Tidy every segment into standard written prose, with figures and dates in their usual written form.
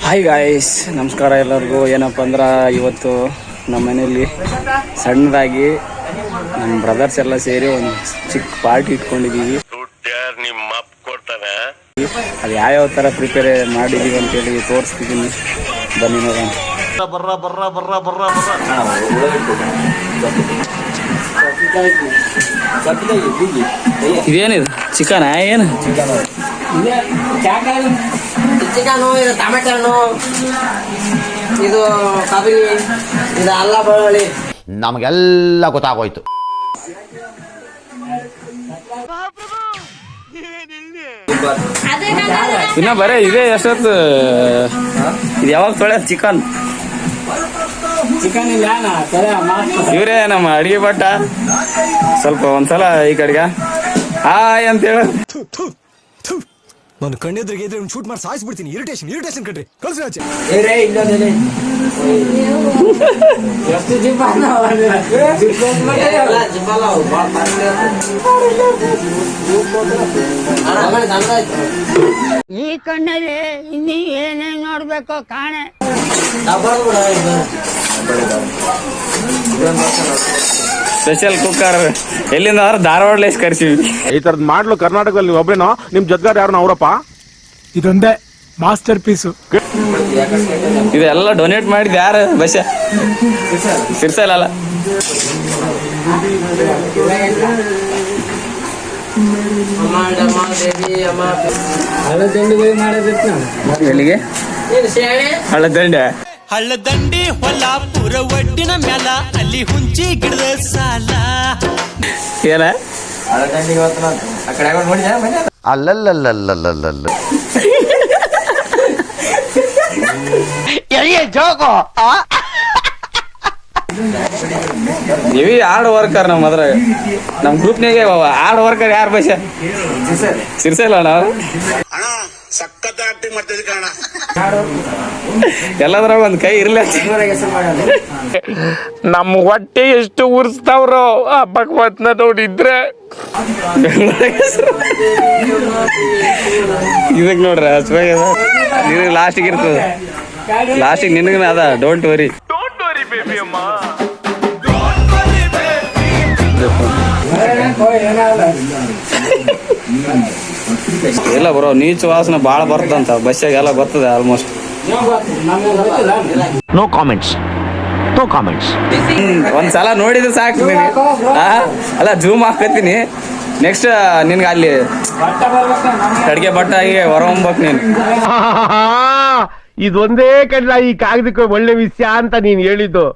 Hi guys, ನಮಸ್ಕಾರ ಎಲ್ಲರಿಗೂ. ಏನಪ್ಪ ಅಂದ್ರೆ ಇವತ್ತು ನಮ್ಮ ಮನೆಯಲ್ಲಿ ಸಣ್ಣದಾಗಿ ನಮ್ಮ ಬ್ರದರ್ಸ್ ಎಲ್ಲ ಸೇರಿ ಒಂದು ಚಿಕ್ಕ ಪಾರ್ಟಿ ಇಟ್ಕೊಂಡಿದ್ದೀವಿ. ಅದು ಯಾವ್ಯಾವ ಥರ ಪ್ರಿಪೇರ್ ಮಾಡಿದ್ದೀವಿ ಅಂತೇಳಿ ತೋರಿಸ್ತಿದ್ದೀನಿ, ಬನ್ನಿ ನೋಡೋಣ. ಇದೇನಿದು ಚಿಕನ್? ಏನು ಚಿಕನು, ಇದು ಟೊಮೆಟೊ ಹಣ್ಣು, ಇದು ಕಬರಿ, ಇದು ಅಲ್ಲ ಬೆಳ್ಳುಳ್ಳಿ. ನಮಗೆಲ್ಲ ಗೊತ್ತಾಗೋಯ್ತು. ಇನ್ನ ಬರೇ ಇದೆ. ಎಷ್ಟೊತ್ತು ಇದು ಯಾವಾಗ ತೊಳೆಯೋದು ಚಿಕನ್? ಇವರೇ ನಮ್ಮ ಅಡಿಗೆ ಭಟ್ಟ. ಸ್ವಲ್ಪ ಒಂದ್ಸಲ ಈ ಕಡೆಗೆ ಹಾಯ್ ಅಂತ ಹೇಳ. ನಾನು ಕಣ್ಣೆದ್ರಿಗೆ ಇದ್ರೆ ಶೂಟ್ ಮಾಡಿ ಸಾಯಿಸ್ಬಿಡ್ತೀನಿ. ಇರಿಟೇಷನ್ ಕಟ್ರಿ ಕಳ್ಸಿ. ಈ ಕಣ್ಣಲ್ಲಿ ಇನ್ನೀ ಏನೇನ್ ನೋಡ್ಬೇಕೋ ಕಾಣೆ. ಸ್ಪೆಷಲ್ ಕುಕ್ಕರ್ ಎಲ್ಲಿಂದ ಅಂದ್ರೆ ಧಾರವಾಡಲೇಶ್ ಕರ್ಸಿವಿ. ಈ ತರದ್ ಮಾಡ್ಲು ಕರ್ನಾಟಕದಲ್ಲಿ ನೀವು ಒಬ್ರೇನೋ? ನಿಮ್ ಜೊತೆಗಾರ ಯಾರು ಅವರಪ್ಪ? ಇದೊಂದೇ ಮಾಸ್ಟರ್ ಪೀಸು. ಇದೆಲ್ಲ ಡೊನೇಟ್ ಮಾಡಿದ್ ಯಾರು? ಬಸ್ ಸಿರ್ಸಲ್ಲ. ಎಲ್ಲಿಗೆ? ಹಳ್ಳದಂಡೆ. ಹಳ್ಳದಂಡಿ ಹೊಲಾಪುರ ಒಡ್ಡಿನ ಮ್ಯಾಲ ಅಲ್ಲಿ ಹುಂಚಿ ಗಿಡದ ಸಾಲ. ಏನ ಅಲ್ಲಲ್ಲಲ್ಲಲ್ಲಲ್ಲಲ್ಲ ಇವಿ ಹಾರ್ಡ್ ವರ್ಕರ್. ನಮ್ಮ ಅದ್ರಾಗ ನಮ್ ಗ್ರೂಪ್ನಾಗೆ ಹಾರ್ಡ್ ವರ್ಕರ್ ಯಾರು? ಬಸ್ ಸಿರ್ಸಲ್ಲ ನಾವು ಎಲ್ಲದ್ರಾಗ ಒಂದ್ ಕೈ ಇರ್ಲ. ನಮ್ಮ ಹೊಟ್ಟೆ ಎಷ್ಟು ಉರ್ಸ್ತಾವ್ರೋ ಭಗವತ್ನ ನೋಡಿದ್ರೆ. ಇದಕ್ ನೋಡ್ರ ನಿನಗೆ ಲಾಸ್ಟಿಗೆ ಇರ್ತದ. ಲಾಸ್ಟಿಗೆ ನಿನಗನ ಅದ. ಡೋಂಟ್ ವರಿ ಬೇಬಿ ಅಮ್ಮ. ಇಲ್ಲ ಬ್ರೋ, ನೀಚು ವಾಸನೆ ಭಾಳ ಬರ್ತದಂತ ಬಸ್ಸಾಗ ಎಲ್ಲ ಬರ್ತದೆ ಆಲ್ಮೋಸ್ಟ್. No comments. ಒಂದ್ಸಲ ನೋಡಿದ್ರೆ ಸಾಕು. ಅಲ್ಲ ಜೂಮ್ ಹಾಕತ್ತೀನಿ. ನೆಕ್ಸ್ಟ್ ನಿನ್ಗೆ ಅಲ್ಲಿ ಅಡ್ಗೆ ಬಟ್ಟ ಆಗಿ ಹೊರಹೊಂಬಕ್ ನೀನು. ಇದೊಂದೇ ಕಡ್ಲ ಈ ಕಾಗದಕ್ಕೆ ಒಳ್ಳೆ ವಿಷಯ ಅಂತ ನೀನ್ ಹೇಳಿದ್ದು.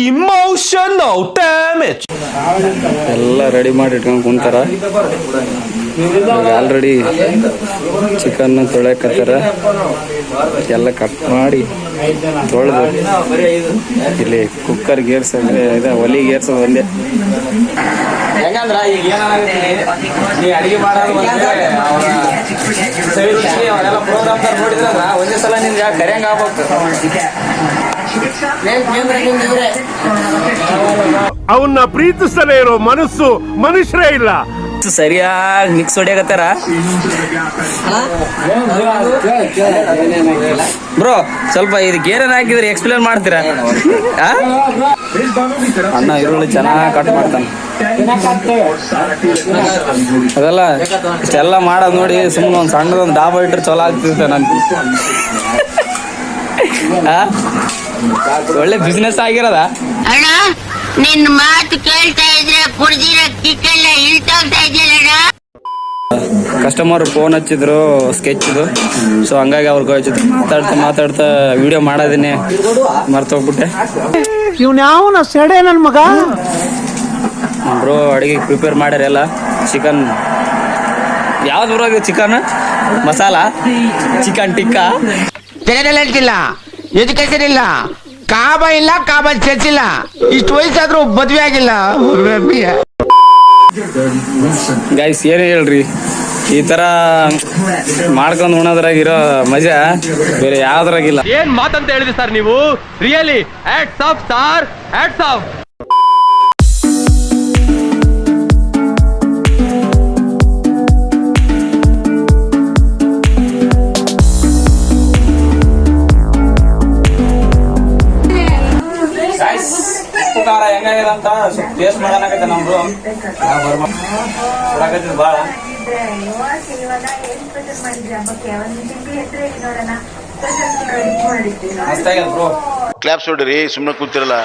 ಇಮೋಷನಲ್ ಡ್ಯಾಮೇಜ್ ಎಲ್ಲ ರೆಡಿ ಮಾಡಿ ಇಟ್ಕೊಂಡು ಕುಂತಾರ. ಆಲ್ರೆಡಿ ಚಿಕನ್ ತೊಳೆಯಕತ್ತಾರ. ಎಲ್ಲ ಕಟ್ ಮಾಡಿ ತೊಳೆದು ಇಲ್ಲಿ ಕುಕ್ಕರ್ ಗೇರ್ಸ್ ಇದೆ, ಒಲಿ ಗೇರ್ಸ್ ಒಂದೇ. ಹೆಂಗಂದ್ರ ಈಗ ನೀ ಅಡಿಗೆ ಮಾಡೋದು ಪ್ರೋಗ್ರಾಮ್ ನೋಡಿದ್ರ ಒಂದೇ ಸಲ ನಿನ್ಗೆ ಕರೆಯಂಗ ಆಗ್ಬೇಕು. ಅವನ್ನ ಪ್ರೀತಿಸಲೇ ಇರೋ ಮನಸ್ಸು ಮನುಷ್ಯರೇ ಇಲ್ಲ. ಸರಿಯಾಗಿ ಮಿಕ್ಸ್ ಹೊಡಿಯಕತ್ತಾರ. ಬ್ರೋ ಸ್ವಲ್ಪ ಇದಕ್ಕೆ ಏನೇನು ಹಾಕಿದ್ರೆ ಎಕ್ಸ್ಪ್ಲೇನ್ ಮಾಡ್ತೀರಾ? ಅಣ್ಣ ಈರುಳ್ಳಿ ಚೆನ್ನಾಗಿ ಕಟ್ ಮಾಡ್ತಾನೆ. ಅದೆಲ್ಲ ಇಷ್ಟೆಲ್ಲ ಮಾಡೋದು ನೋಡಿ ಸುಮ್ಮನೆ ಒಂದು ಸಣ್ಣದೊಂದು ಡಾಬಾ ಇಟ್ಟರೆ ಚಲೋ ಆಗ್ತಿರುತ್ತೆ. ನನ್ಗೆ ಒಳ್ಳೆ ಬಿಸ್ನೆಸ್ ಆಗಿರೋದ. ಅಣ್ಣ ನಿನ್ ಮಾತು ಕೇಳ್ತಾ ಇದ್ರೆ ಕುಡ್ದಿರೋ ಕಿಕ್ಕೆಲ್ಲ ಇಳ್ತೋಗ್ತಾ ಇದೆಯಲ್ಲ. ಕಸ್ಟಮರ್ ಫೋನ್ ಹಚ್ಚಿದ್ರು ಸ್ಕೆಚ್ದು. ಸೊ ಹಂಗಾಗಿ ಅವ್ರಿಗೆ ಮಾತಾಡ್ತಾ ವಿಡಿಯೋ ಮಾಡೋದನ್ನೇ ಮರ್ತೋಗ್ಬಿಟ್ಟೆ. ಇವ್ನ ಸೆಡೆ ನನ್ ಮಗ. ಬ್ರೋ ಅಡಿಗೆ ಪ್ರಿಪೇರ್ ಮಾಡ್ಯಾರೆಲ್ಲ. ಚಿಕನ್ ಯಾವ್ದು bro? Chicken masala, chicken tikka. ಇಲ್ಲ, ಎಜುಕೇಶನ್ ಇಲ್ಲ, ಕಾಬ ಇಲ್ಲ, ಕಾಬ ಚರ್ಚಿಲ್ಲ. ಇಷ್ಟು ವಯಸ್ಸಾದ್ರೂ ಮದ್ವೆ ಆಗಿಲ್ಲ. ಗೈಸ್ ಏನೇ ಹೇಳ್ರಿ, ಈ ಥರ ಮಾಡ್ಕೊಂಡು ಉಣೋದ್ರಾಗಿರೋ ಮಜಾ ಬೇರೆ ಯಾವ್ದ್ರಾಗಿಲ್ಲ. ಏನ್ ಮಾತಂತ ಹೇಳಿದ್ರಿ ಸರ್ ನೀವು? Really hats off sir, hats off. ಉಪ್ಪು ಖಾರ ಹೆಂಗಾಗಿದೆ ಅಂತ ಟೇಸ್ಟ್ ಮಾಡೋಣಕತ್ತೆ ನಮ್ದು ಕೊಡಕತ್ತಿದ್ ಭಾಳ. ಮಸ್ತಾಗ್ಯದ ಬ್ರೋ. ಕ್ಲಾಪ್ಸ್ ಹೊಡ್ರಿ, ಸುಮ್ಮನೆ ಕೂತಿರಲ್ಲ.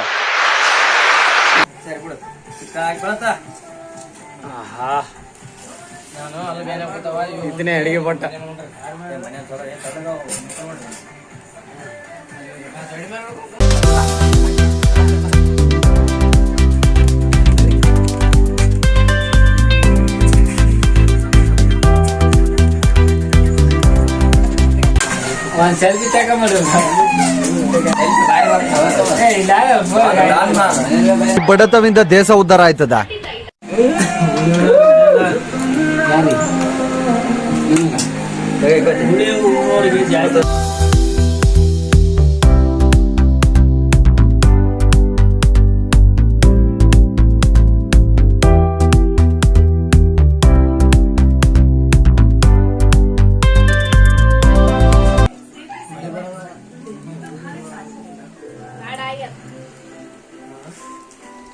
ಇದನ್ನೇ ಅಡಿಗೆ ಪಟ್ಟ. ಒಂದ್ ಸೆಲ್ಫಿ ತಗೊಂಡ್ಬಿಡ್ರಿ. ಬಡತವಿಂದ ದೇಶ ಉದ್ಧಾರ ಆಯ್ತದ.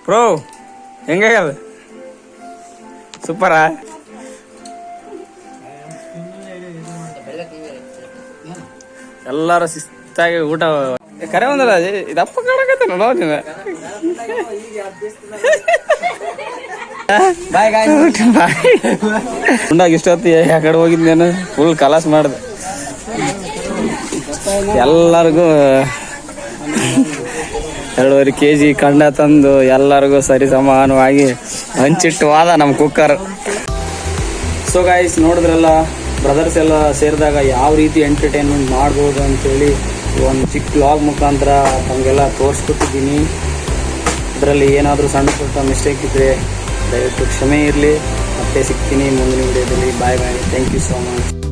ಬ್ರೋ ಹೆಂಗಾಗ್ಯದ? ಸೂಪರಾ? ಎಲ್ಲಾರು ಶಿಸ್ತಾಗಿ ಊಟ ಕರೆ ಒಂದಲ್ಲ ಇದಪ್ಪ ಕಾಣಕತ್ತ ನೋಡ. ಉಂಡಾಗ ಇಷ್ಟೊತ್ತಿ ಆ ಕಡೆ ಹೋಗಿದ್ನೇನು ಫುಲ್ ಕಲಾಸ್ ಮಾಡ್ದೆ. ಎಲ್ಲರಿಗೂ 2.5 kg ಕಂಡ ತಂದು ಎಲ್ಲರಿಗೂ ಸರಿ ಸಮಾನವಾಗಿ ಹಂಚಿಟ್ಟು ವಾದ ನಮ್ಮ ಕುಕ್ಕರ್. ಸೊ ಗಾಯ್ಸ್, ನೋಡಿದ್ರಲ್ಲ ಬ್ರದರ್ಸ್ ಎಲ್ಲ ಸೇರಿದಾಗ ಯಾವ ರೀತಿ ಎಂಟರ್ಟೈನ್ಮೆಂಟ್ ಮಾಡ್ಬೋದು ಅಂತೇಳಿ ಒಂದು ಚಿಕ್ಕ ವ್ಲಾಗ್ ಮುಖಾಂತರ ತಮಗೆಲ್ಲ ತೋರಿಸ್ಕೊಟ್ಟಿದ್ದೀನಿ. ಅದರಲ್ಲಿ ಏನಾದರೂ ಸಣ್ಣ ಪುಟ್ಟ ಮಿಸ್ಟೇಕ್ ಇದ್ದರೆ ದಯವಿಟ್ಟು ಕ್ಷಮೆ ಇರಲಿ. ಮತ್ತೆ ಸಿಗ್ತೀನಿ ಮುಂದಿನ ವಿಡಿಯೋದಲ್ಲಿ. Bye bye. Thank you so much.